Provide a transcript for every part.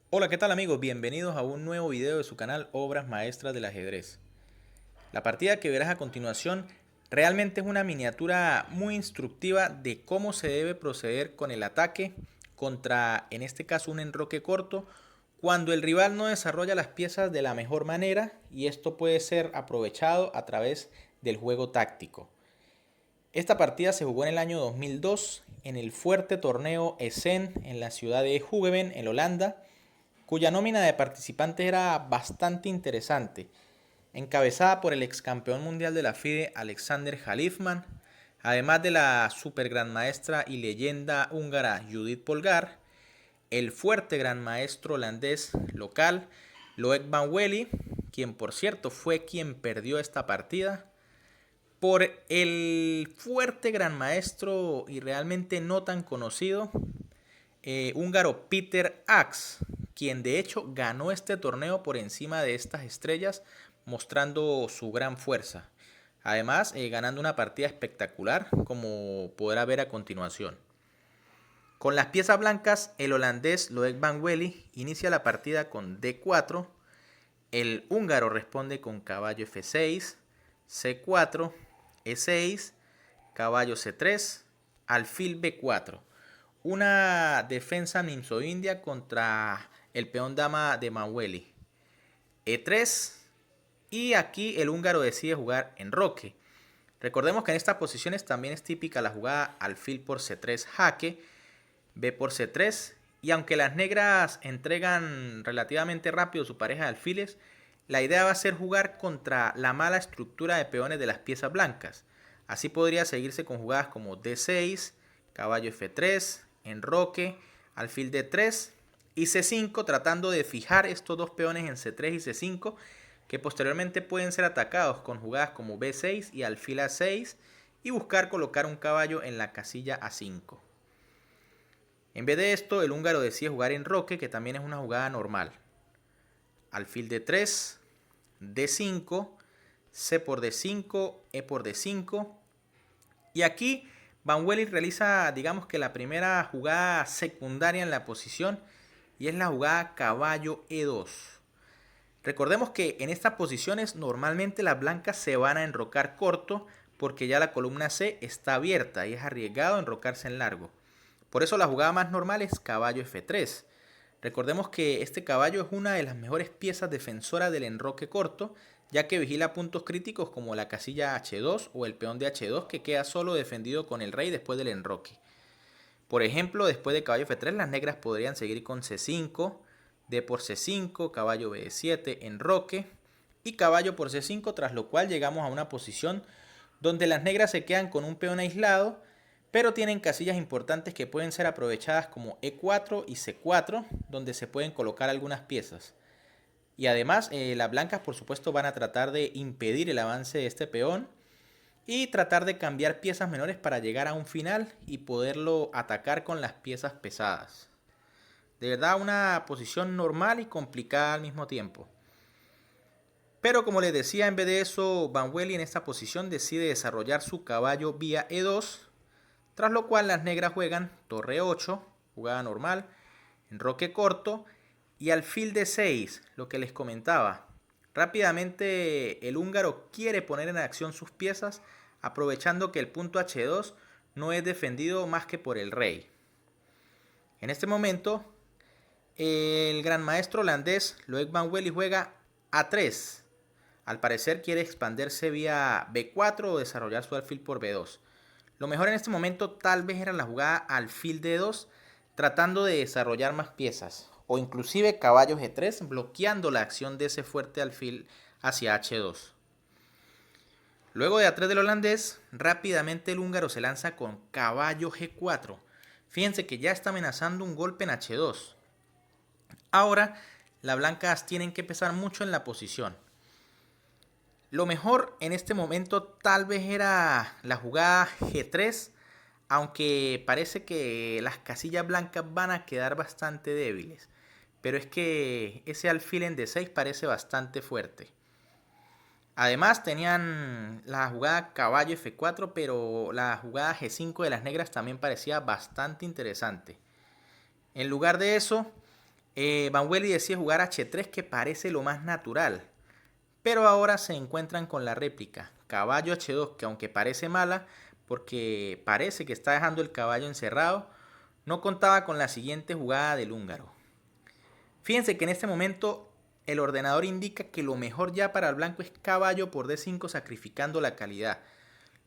Hola, ¿qué tal amigos? Bienvenidos a un nuevo video de su canal Obras Maestras del Ajedrez. La partida que verás a continuación realmente es una miniatura muy instructiva de cómo se debe proceder con el ataque contra, en este caso, un enroque corto, cuando el rival no desarrolla las piezas de la mejor manera, y esto puede ser aprovechado a través del juego táctico. Esta partida se jugó en el año 2002 en el fuerte torneo Essen en la ciudad de Hoogeveen, en Holanda, cuya nómina de participantes era bastante interesante, encabezada por el ex campeón mundial de la FIDE Alexander Halifman, además de la super gran maestra y leyenda húngara Judith Polgar, el fuerte gran maestro holandés local Loek van Wely, quien por cierto fue quien perdió esta partida, por el fuerte gran maestro y realmente no tan conocido húngaro Peter Ax, quien de hecho ganó este torneo por encima de estas estrellas, mostrando su gran fuerza. Además, ganando una partida espectacular, como podrá ver a continuación. Con las piezas blancas, el holandés Loek van Wely inicia la partida con D4, el húngaro responde con caballo F6, C4, E6, caballo C3, alfil B4. Una defensa nimzo-india contra el peón dama de Maweli. E3. Y aquí el húngaro decide jugar enroque. Recordemos que en estas posiciones también es típica la jugada alfil por C3 jaque, B por C3. Y aunque las negras entregan relativamente rápido su pareja de alfiles, la idea va a ser jugar contra la mala estructura de peones de las piezas blancas. Así podría seguirse con jugadas como D6, caballo F3, enroque, alfil D3 y C5, tratando de fijar estos dos peones en C3 y C5, que posteriormente pueden ser atacados con jugadas como B6 y alfil A6, y buscar colocar un caballo en la casilla A5. En vez de esto, el húngaro decide jugar enroque, que también es una jugada normal. Alfil D3, D5, C por D5, E por D5. Y aquí Van Wely realiza, digamos que la primera jugada secundaria en la posición, y es la jugada caballo E2. Recordemos que en estas posiciones normalmente las blancas se van a enrocar corto porque ya la columna C está abierta y es arriesgado enrocarse en largo. Por eso la jugada más normal es caballo F3. Recordemos que este caballo es una de las mejores piezas defensoras del enroque corto, ya que vigila puntos críticos como la casilla H2 o el peón de H2, que queda solo defendido con el rey después del enroque. Por ejemplo, después de caballo F3, las negras podrían seguir con C5, D por C5, caballo B7, enroque y caballo por C5, tras lo cual llegamos a una posición donde las negras se quedan con un peón aislado, pero tienen casillas importantes que pueden ser aprovechadas como E4 y C4, donde se pueden colocar algunas piezas. Y además, las blancas por supuesto van a tratar de impedir el avance de este peón y tratar de cambiar piezas menores para llegar a un final y poderlo atacar con las piezas pesadas. De verdad, una posición normal y complicada al mismo tiempo. Pero como les decía, en vez de eso, Van Wely en esta posición decide desarrollar su caballo vía E2, tras lo cual las negras juegan torre 8, jugada normal, enroque corto y alfil de 6, lo que les comentaba. Rápidamente el húngaro quiere poner en acción sus piezas, aprovechando que el punto H2 no es defendido más que por el rey. En este momento, el gran maestro holandés Loek van Wely juega A3. Al parecer quiere expandirse vía B4 o desarrollar su alfil por B2. Lo mejor en este momento tal vez era la jugada alfil D2, tratando de desarrollar más piezas, o inclusive caballo G3, bloqueando la acción de ese fuerte alfil hacia H2. Luego de A3 del holandés, rápidamente el húngaro se lanza con caballo G4. Fíjense que ya está amenazando un golpe en H2. Ahora, las blancas tienen que pesar mucho en la posición. Lo mejor en este momento tal vez era la jugada G3, aunque parece que las casillas blancas van a quedar bastante débiles. Pero es que ese alfil en D6 parece bastante fuerte. Además tenían la jugada caballo F4, pero la jugada G5 de las negras también parecía bastante interesante. En lugar de eso, Vanwelli decide jugar H3, que parece lo más natural. Pero ahora se encuentran con la réplica. Caballo H2, que aunque parece mala, porque parece que está dejando el caballo encerrado, no contaba con la siguiente jugada del húngaro. Fíjense que en este momento el ordenador indica que lo mejor ya para el blanco es caballo por D5, sacrificando la calidad.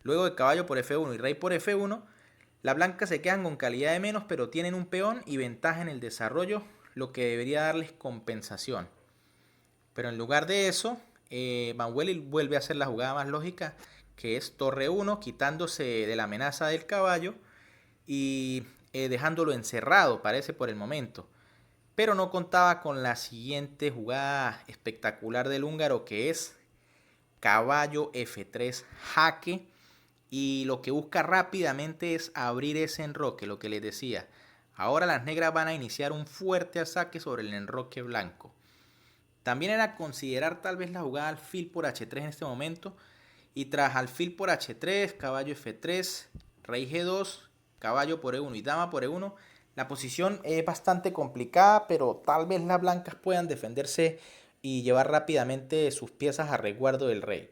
Luego de caballo por F1 y rey por F1, las blancas se quedan con calidad de menos, pero tienen un peón y ventaja en el desarrollo, lo que debería darles compensación. Pero en lugar de eso, Vanwelli vuelve a hacer la jugada más lógica, que es torre 1, quitándose de la amenaza del caballo y dejándolo encerrado, parece por el momento. Pero no contaba con la siguiente jugada espectacular del húngaro, que es caballo F3 jaque. Y lo que busca rápidamente es abrir ese enroque, lo que les decía. Ahora las negras van a iniciar un fuerte ataque sobre el enroque blanco. También era considerar tal vez la jugada alfil por H3 en este momento. Y tras alfil por H3, caballo F3, rey G2, caballo por E1 y dama por E1, la posición es bastante complicada, pero tal vez las blancas puedan defenderse y llevar rápidamente sus piezas a resguardo del rey.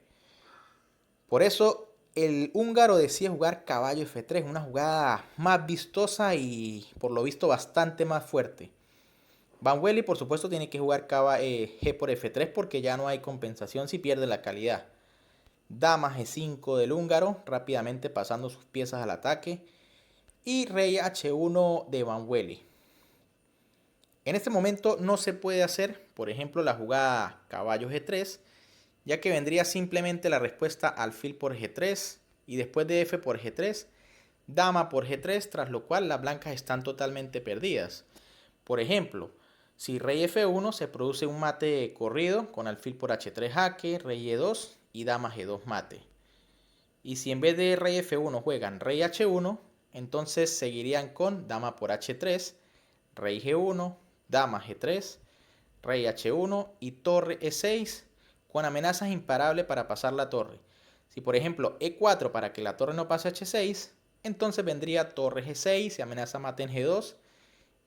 Por eso el húngaro decide jugar caballo F3, una jugada más vistosa y por lo visto bastante más fuerte. Vanwelli por supuesto tiene que jugar G por F3 porque ya no hay compensación si pierde la calidad. Dama G5 del húngaro, rápidamente pasando sus piezas al ataque. Y rey H1 de Vanwelli. En este momento no se puede hacer, por ejemplo, la jugada caballo G3, ya que vendría simplemente la respuesta alfil por G3 y después de F por G3, dama por G3, tras lo cual las blancas están totalmente perdidas. Por ejemplo, si rey F1 se produce un mate corrido con alfil por H3 jaque, rey E2 y dama G2 mate. Y si en vez de rey F1 juegan rey H1, entonces seguirían con dama por H3, rey G1, dama G3, rey H1 y torre E6 con amenazas imparables para pasar la torre. Si por ejemplo E4 para que la torre no pase H6, entonces vendría torre G6 y amenaza mate en G2.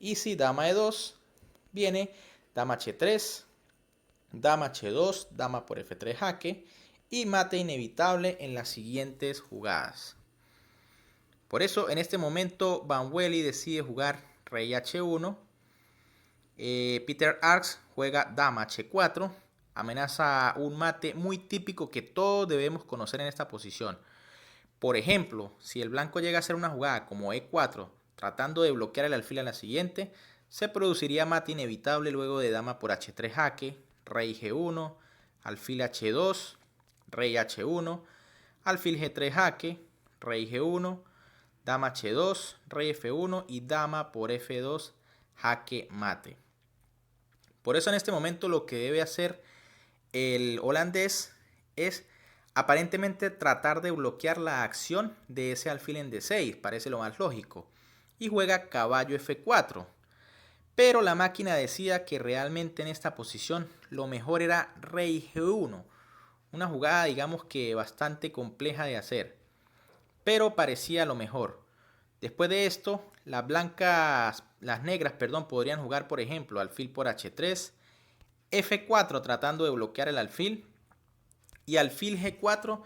Y si dama E2, viene dama H3, dama H2, dama por F3 jaque y mate inevitable en las siguientes jugadas. Por eso en este momento Vanwelli decide jugar rey H1. Peter Arks juega dama H4. Amenaza un mate muy típico que todos debemos conocer en esta posición. Por ejemplo, si el blanco llega a hacer una jugada como E4 tratando de bloquear el alfil a la siguiente, se produciría mate inevitable luego de dama por H3 jaque, rey G1, alfil H2, rey H1, alfil G3 jaque, rey G1, dama H2, rey F1 y dama por F2 jaque mate. Por eso en este momento lo que debe hacer el holandés es aparentemente tratar de bloquear la acción de ese alfil en D6, parece lo más lógico, y juega caballo F4. Pero la máquina decía que realmente en esta posición lo mejor era rey G1, una jugada digamos que bastante compleja de hacer, pero parecía lo mejor. Después de esto, las negras, podrían jugar por ejemplo alfil por H3, F4 tratando de bloquear el alfil y alfil G4,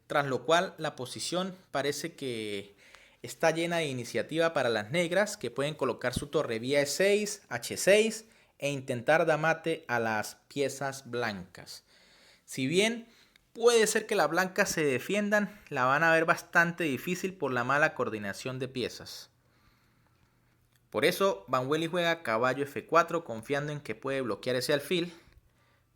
tras lo cual la posición parece que está llena de iniciativa para las negras, que pueden colocar su torre vía E6, H6 e intentar dar mate a las piezas blancas. Si bien puede ser que las blancas se defiendan, la van a ver bastante difícil por la mala coordinación de piezas. Por eso Vanwelli juega caballo F4 confiando en que puede bloquear ese alfil.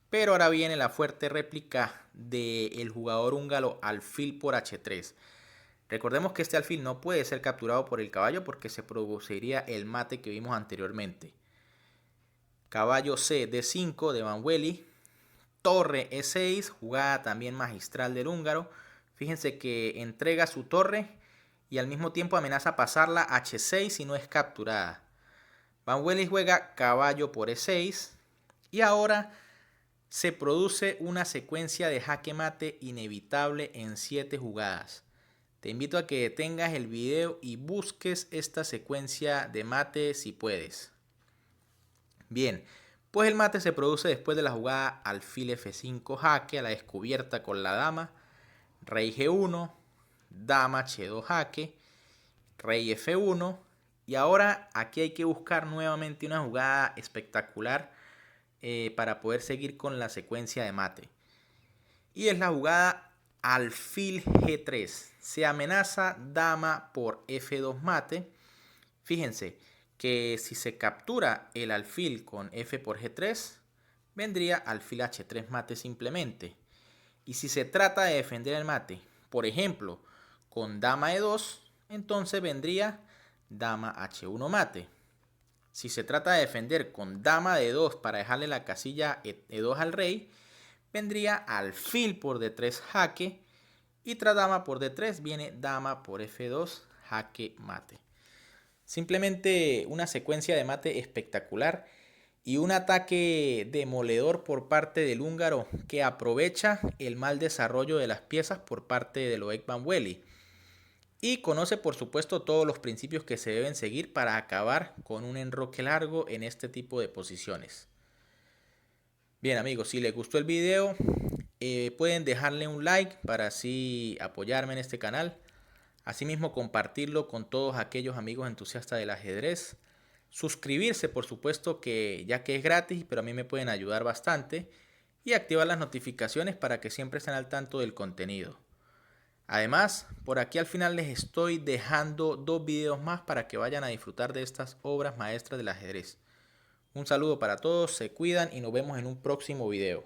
Pero ahora viene la fuerte réplica del jugador húngaro alfil por H3. Recordemos que este alfil no puede ser capturado por el caballo porque se produciría el mate que vimos anteriormente. Caballo C D5 de Vanwelli. Torre E6, jugada también magistral del húngaro. Fíjense que entrega su torre y al mismo tiempo amenaza pasarla H6 si no es capturada. Vanwelli juega caballo por E6 y ahora se produce una secuencia de jaque mate inevitable en 7 jugadas. Te invito a que detengas el video y busques esta secuencia de mate si puedes. Bien, pues el mate se produce después de la jugada alfil F5 jaque a la descubierta con la dama, rey G1, dama H2 jaque, rey F1 y ahora aquí hay que buscar nuevamente una jugada espectacular para poder seguir con la secuencia de mate. Y es la jugada alfil G3. Se amenaza dama por F2 mate. Fíjense que si se captura el alfil con F por G3, vendría alfil H3 mate simplemente. Y si se trata de defender el mate, por ejemplo, con dama E2, entonces vendría dama H1 mate. Si se trata de defender con dama D2 para dejarle la casilla E2 al rey, vendría alfil por D3 jaque y tras dama por D3 viene dama por F2 jaque mate. Simplemente una secuencia de mate espectacular y un ataque demoledor por parte del húngaro que aprovecha el mal desarrollo de las piezas por parte de Loic Van Welly y conoce por supuesto todos los principios que se deben seguir para acabar con un enroque largo en este tipo de posiciones. Bien amigos, si les gustó el video pueden dejarle un like para así apoyarme en este canal. Asimismo compartirlo con todos aquellos amigos entusiastas del ajedrez. Suscribirse por supuesto que ya que es gratis, pero a mí me pueden ayudar bastante. Y activar las notificaciones para que siempre estén al tanto del contenido. Además, por aquí al final les estoy dejando 2 videos más para que vayan a disfrutar de estas obras maestras del ajedrez. Un saludo para todos, se cuidan y nos vemos en un próximo video.